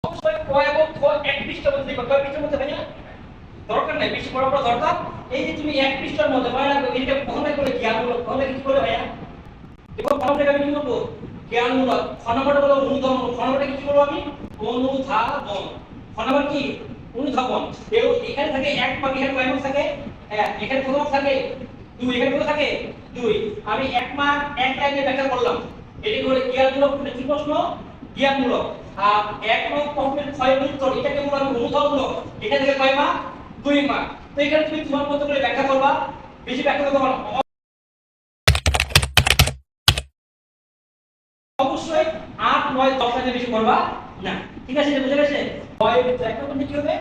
অবশ্যই ক এবং খ এক পৃষ্ঠার মধ্যে লিখবা। কয় পৃষ্ঠার মধ্যে ভাইয়া? দরকার নাই বেশি বড় বড় দরকার। এই যে তুমি এক পৃষ্ঠার মধ্যে মনে রাখবে এটা প্রথমে করে জ্ঞানমূলক, তাহলে কি করে ভাইয়া? দেখো প্রথমে আমি কি করবো? জ্ঞানমূলক। খ নম্বরটা হলো অনুধাবন। খ নম্বরটা কি বলবো আমি? অনুধাবন। খ নম্বর কি? অনুধাবন। এখানে থাকে এক মার্ক, এখানে কয় মার্ক থাকে? এক। এখানে কত মার্ক থাকে? দুই। এখানে কত থাকে? দুই। আমি এক মার্ক এক লাইনে ব্যাখ্যা করলাম। এটাকে বলে জ্ঞানমূলক। কি প্রশ্ন? জ্ঞানমূলক। আর এক মার্ক প্রশ্নের ছয় উত্তর এটাকে বলে আমি অনুধাবনমূলক। এখান থেকে কয় মার্ক? দুই মার্ক। তো এখানে তুমি তোমার মতো করে ব্যাখ্যা করবা, বেশি ব্যাখ্যা করতে পারো অবশ্যই 8 9 10 এর বেশি করবা না। ঠিক আছে, বুঝে গেছে? বয়ের উত্তর একটা বলতে কি হবে?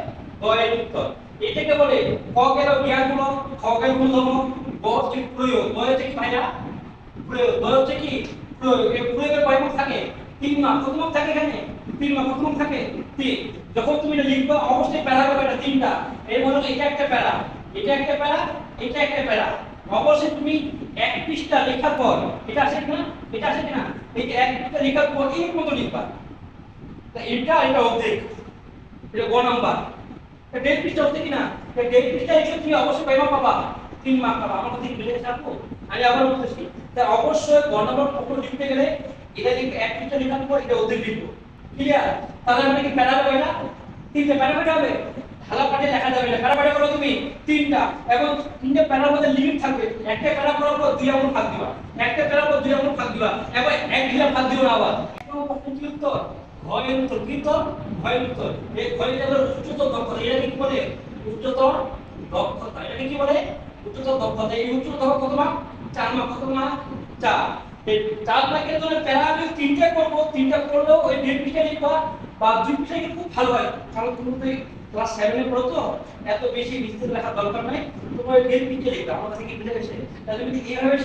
বয়ের উত্তর। এটাকে বলে ক গেল জ্ঞানমূলক, খ গেল অনুধাবন, গ হচ্ছে প্রয়োগ। গ হচ্ছে কি ভাইয়া? প্রয়োগ। গ হচ্ছে কি? প্রয়োগ। এই প্রয়োগের কয় মার্ক থাকে? 3 মার্ক। কত মার্ক থাকে এখানে? 3 মার্ক। কত মার্ক থাকে? 3। যখন তুমি এটা লিখবা অবশ্যই প্যারা হবে এটা তিনটা। এর মানে এটা একটা প্যারা, এটা একটা প্যারা, এটা একটা প্যারা। অবশ্যই তুমি এক পৃষ্ঠা লেখার পর এটা আসে কিনা? এটা আসে কিনা? এই যে এক পৃষ্ঠা লেখার পর এর মতো লিখবা। তা এটা অর্ধেক। এটা গ নাম্বার। এটা দেড় পৃষ্ঠা হচ্ছে কিনা? এই দেড় পৃষ্ঠা লিখে তুমি অবশ্যই কয় মার্ক পাবা? 3 মার্ক পাবা। আমার কথা কি বুঝে গেছে আপু? আমি আবার বলতেছি, তা অবশ্যই গ নাম্বার প্রশ্ন লিখতে গেলে এটা লিখে এক পৃষ্ঠা লেখার পর এটা অর্ধেক লিখবো। ক্লিয়ার? তাহলে আমরা কি প্যারা হবে না? তিনটে প্যারা হবে। ঢালা পাঠে লেখা যাবে না। প্যারা পাঠে করো তুমি তিনটা, এবং তিনটে প্যারার মধ্যে লিমিট থাকবে। একটা প্যারা করার পর দুই আঙুল ভাগ দিবা, একটা প্যারার পর দুই আঙুল ভাগ দিবা, এবং এক ঢিলা ভাগ দিও না আবার। প্রশ্ন কি উত্তর? ঘয়ের উত্তর। কি উত্তর? ঘয়ের উত্তর। এই ঘয়ের হলো উচ্চতর দক্ষতা। এটা কি বলে? উচ্চতর দক্ষতা। এটা কি বলে? উচ্চতর দক্ষতা। এই উচ্চতর দক্ষতা কত মার্ক? 4 মার্ক। কত মার্ক? 4। এই 4 মার্কের জন্য প্যারা আমি তিনটা করব, তিনটা করলেও ওই দেড় পৃষ্ঠা লিখবা বা দুই পৃষ্ঠা লিখলে খুব ভালো হয়। কারণ তুমি তো ক্লাস 7 এ পড়ো, তো এত বেশি বিস্তারিত লেখার দরকার নাই। তোমার দেড় পৃষ্ঠা লিখবে। আমার কাছে কি বুঝে গেছে? তাহলে তুমি এইভাবে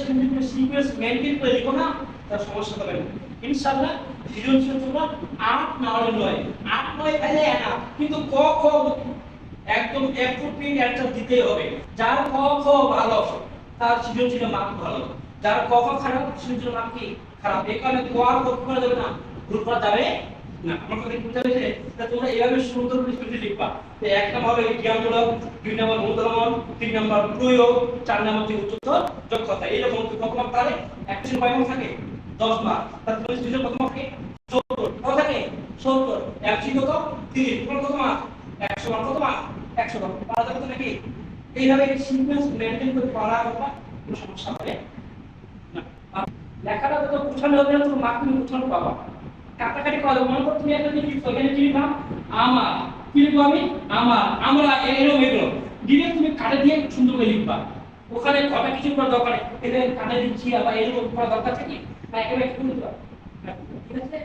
সিকোয়েন্স মেইনটেইন করে লিখো না, তার সমস্যা হবে না ইনশাআল্লাহ। সৃজনশীল তোমরা 8 না হলে 9, 8 9 তাহলে না, কিন্তু ক খ একদম অ্যাপ্রোপ্রিয়েট অ্যানসার দিতেই হবে। যার ক খ ভালো তার সৃজনশীল মার্ক ভালো, যার ক খ খারাপ সৃজনশীল মার্ক কি খারাপ। এই কারণে ক আর ভুল করা যাবে না, ভুল করা যাবে না। আমার কথা কি বুঝতে পেরেছে? তা তোমরা এইভাবে সুন্দর করে স্ক্রিপ্টে লিখবা। তো এক নাম্বার হবে জ্ঞানমূলক, দুই নাম্বার অনুধাবন, তিন নাম্বার প্রয়োগ, চার নাম্বার হচ্ছে উচ্চতর দক্ষতা। এরকম কত মার্ক থাকে? একশো কয় মার্ক থাকে? 10 মার্ক। তাহলে তুমি সৃজনশীল কত মার্ক থাকে? 70। কত থাকে? 70। একশো কত? 30। তোমার কত মার্ক? 100 মার্ক। কত মার্ক? 100 মার্ক। পারা যাবে তো নাকি? এইভাবে সিকোয়েন্স মেইনটেইন করে পড়া করবা, কোনো সমস্যা হবে না। লেখাটা যত গুছানো হবে না, তুমি মার্ক তুমি গুছানো পাবা। কাটাকাটি করা মনে করো তুমি একটা জিনিস এখানে কি লিখলাম? আমার। কি লিখবো আমি? আমার, আমরা, এরকম এগুলো দিলে তুমি কাটে দিয়ে সুন্দর করে লিখবা। ওখানে ঘটা কিছু করার দরকার নেই। এখানে কাটে দিচ্ছি আবার এরকম করার দরকার আছে কি? না, একেবারে কি লিখবা। ঠিক আছে?